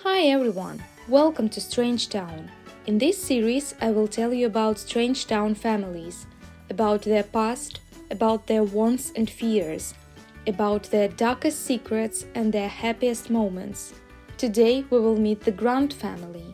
Hi everyone, welcome to Strangetown. In this series, I will tell you about Strangetown families, about their past, about their wants and fears, about their darkest secrets and their happiest moments. Today, we will meet the Grunt family.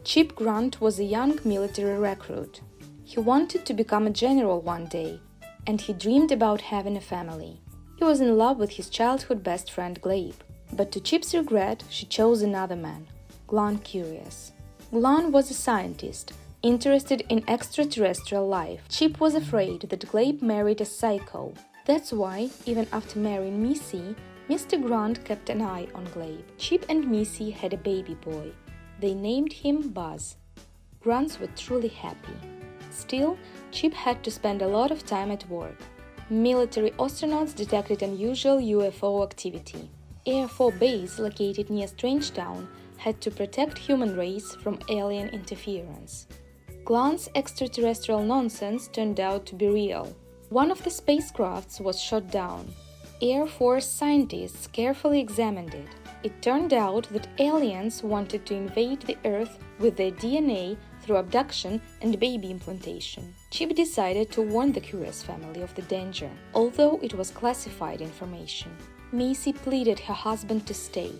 Chip Grunt was a young military recruit. He wanted to become a general one day, and he dreamed about having a family. He was in love with his childhood best friend Glebe. But to Chip's regret, she chose another man, Glun Curious. Glun was a scientist, interested in extraterrestrial life. Chip was afraid that Glebe married a psycho. That's why, even after marrying Missy, Mr. Grunt kept an eye on Glebe. Chip and Missy had a baby boy. They named him Buzz. Grunts were truly happy. Still, Chip had to spend a lot of time at work. Military astronauts detected unusual UFO activity. Air Force Base, located near Strangetown, had to protect human race from alien interference. Glun's extraterrestrial nonsense turned out to be real. One of the spacecrafts was shot down. Air Force scientists carefully examined it. It turned out that aliens wanted to invade the Earth with their DNA through abduction and baby implantation. Chip decided to warn the Curious family of the danger, although it was classified information. Missy pleaded her husband to stay,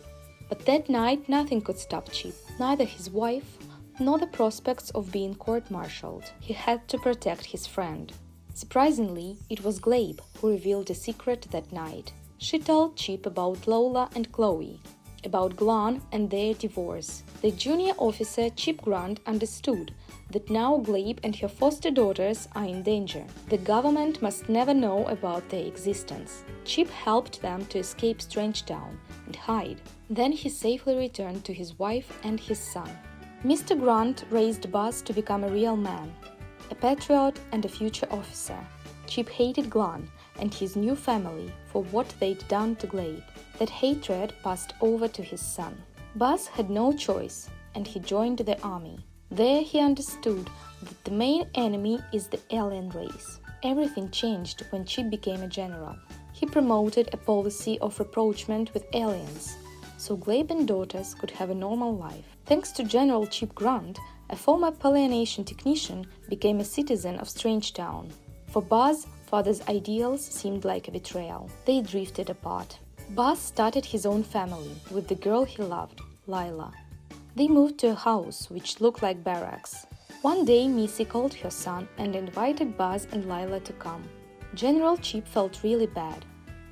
but that night nothing could stop Chip, neither his wife nor the prospects of being court-martialed. He had to protect his friend. Surprisingly, it was Glebe who revealed a secret that night. She told Chip about Lola and Chloe, about Glun and their divorce. The junior officer, Chip Grunt, understood that now Glebe and her foster daughters are in danger. The government must never know about their existence. Chip helped them to escape Strangetown and hide. Then he safely returned to his wife and his son. Mr. Grunt raised Buzz to become a real man, a patriot and a future officer. Chip hated Glun and his new family for what they'd done to Glebe. That hatred passed over to his son. Buzz had no choice, and he joined the army. There he understood that the main enemy is the alien race. Everything changed when Chip became a general. He promoted a policy of rapprochement with aliens, so Glebe and daughters could have a normal life. Thanks to General Chip Grunt, a former pollination technician became a citizen of Strangetown. For Buzz, father's ideals seemed like a betrayal. They drifted apart. Buzz started his own family with the girl he loved, Lila. They moved to a house which looked like barracks. One day, Missy called her son and invited Buzz and Lila to come. General Chip felt really bad.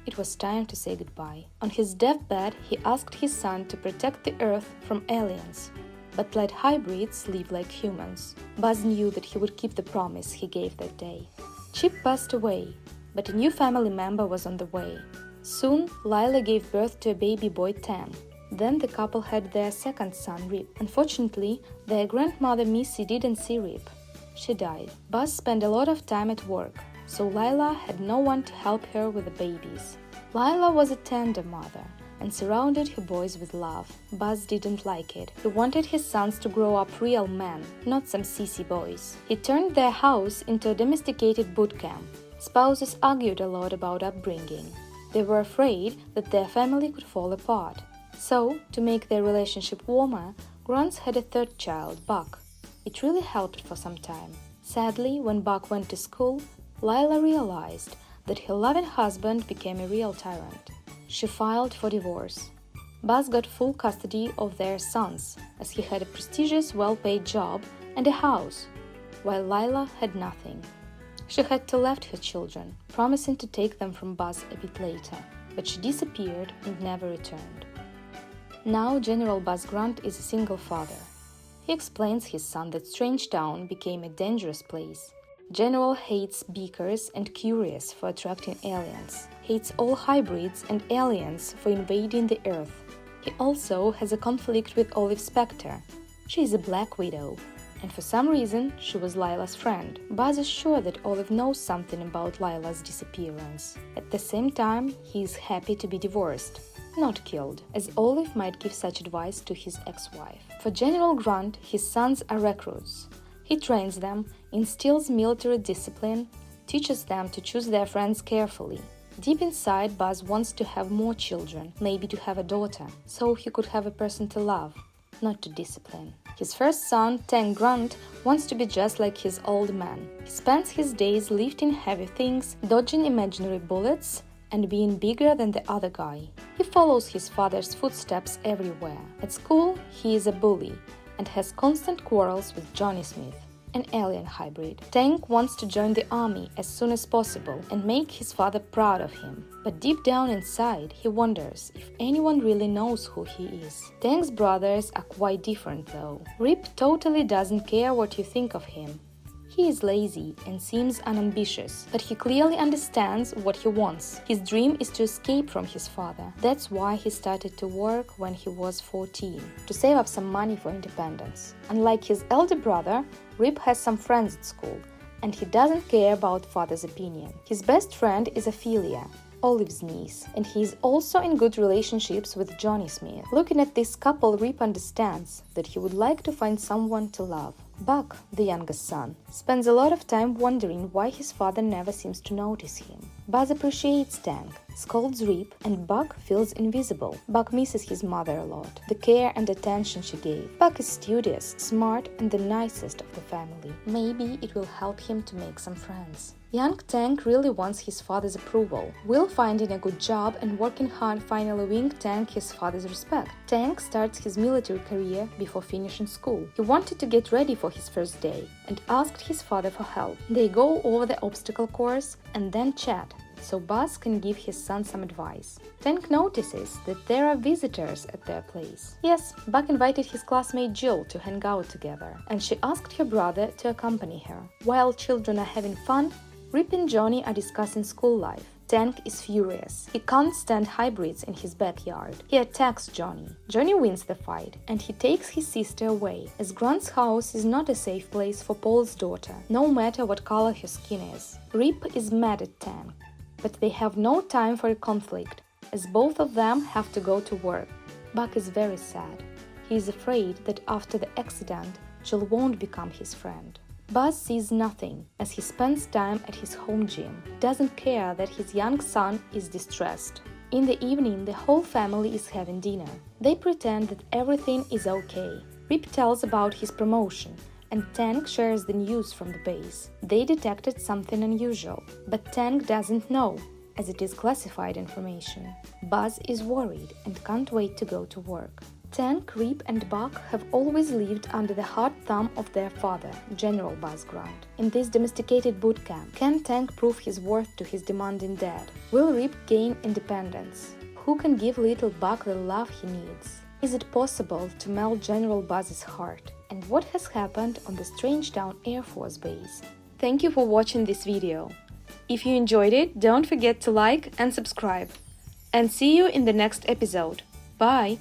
It was time to say goodbye. On his deathbed, he asked his son to protect the Earth from aliens, but let hybrids live like humans. Buzz knew that he would keep the promise he gave that day. Chip passed away, but a new family member was on the way. Soon, Lila gave birth to a baby boy, Tam. Then the couple had their second son, Rip. Unfortunately, their grandmother Missy didn't see Rip. She died. Buzz spent a lot of time at work, so Lila had no one to help her with the babies. Lila was a tender mother and surrounded her boys with love. Buzz didn't like it. He wanted his sons to grow up real men, not some sissy boys. He turned their house into a domesticated boot camp. Spouses argued a lot about upbringing. They were afraid that their family could fall apart. So, to make their relationship warmer, Grunts had a third child, Buck. It really helped for some time. Sadly, when Buck went to school, Lila realized that her loving husband became a real tyrant. She filed for divorce. Buzz got full custody of their sons, as he had a prestigious, well-paid job and a house, while Lila had nothing. She had to leave her children, promising to take them from Buzz a bit later, but she disappeared and never returned. Now General Buzz Grunt is a single father. He explains his son that Strangetown became a dangerous place. General hates beakers and curious for attracting aliens, hates all hybrids and aliens for invading the Earth. He also has a conflict with Olive Spectre. She is a Black Widow, and for some reason she was Lila's friend. Buzz is sure that Olive knows something about Lila's disappearance. At the same time, he is happy to be divorced, not killed, as Olive might give such advice to his ex-wife. For General Grunt, his sons are recruits. He trains them, instills military discipline, teaches them to choose their friends carefully. Deep inside, Buzz wants to have more children, maybe to have a daughter, so he could have a person to love. not to discipline. His first son, Chip Grunt, wants to be just like his old man. He spends his days lifting heavy things, dodging imaginary bullets, and being bigger than the other guy. He follows his father's footsteps everywhere. At school, he is a bully and has constant quarrels with Johnny Smith, an alien hybrid. Tank wants to join the army as soon as possible and make his father proud of him. But deep down inside, he wonders if anyone really knows who he is. Tank's brothers are quite different though. Rip totally doesn't care what you think of him. He is lazy and seems unambitious, but he clearly understands what he wants. His dream is to escape from his father. That's why he started to work when he was 14, to save up some money for independence. Unlike his elder brother, Rip has some friends at school, and he doesn't care about father's opinion. His best friend is Ophelia, Olive's niece, and he is also in good relationships with Johnny Smith. Looking at this couple, Rip understands that he would like to find someone to love. Buck, the youngest son, spends a lot of time wondering why his father never seems to notice him. Buzz appreciates Tank, scolds Rip, and Buck feels invisible. Buck misses his mother a lot, the care and attention she gave. Buck is studious, smart, and the nicest of the family. Maybe it will help him to make some friends. Young Tank really wants his father's approval. Will finding a good job and working hard finally win Tank his father's respect. Tank starts his military career before finishing school. He wanted to get ready for his first day and asked his father for help. They go over the obstacle course and then chat, so Buzz can give his son some advice. Tank notices that there are visitors at their place. Yes, Buck invited his classmate Jill to hang out together, and she asked her brother to accompany her. While children are having fun, Rip and Johnny are discussing school life. Tank is furious. He can't stand hybrids in his backyard. He attacks Johnny. Johnny wins the fight, and he takes his sister away, as Grunt's house is not a safe place for Paul's daughter, no matter what color her skin is. Rip is mad at Tank, but they have no time for a conflict, as both of them have to go to work. Buck is very sad. He is afraid that after the accident, Jill won't become his friend. Buzz sees nothing as he spends time at his home gym, doesn't care that his young son is distressed. In the evening, the whole family is having dinner. They pretend that everything is okay. Rip tells about his promotion, and Tank shares the news from the base. They detected something unusual, but Tank doesn't know, as it is classified information. Buzz is worried and can't wait to go to work. Tank, Rip, and Buck have always lived under the hard thumb of their father, General Buzz Grunt. In this domesticated boot camp, can Tank prove his worth to his demanding dad? Will Rip gain independence? Who can give little Buck the love he needs? Is it possible to melt General Buzz's heart? And what has happened on the Strangetown Air Force Base? Thank you for watching this video. If you enjoyed it, don't forget to like and subscribe. And see you in the next episode. Bye!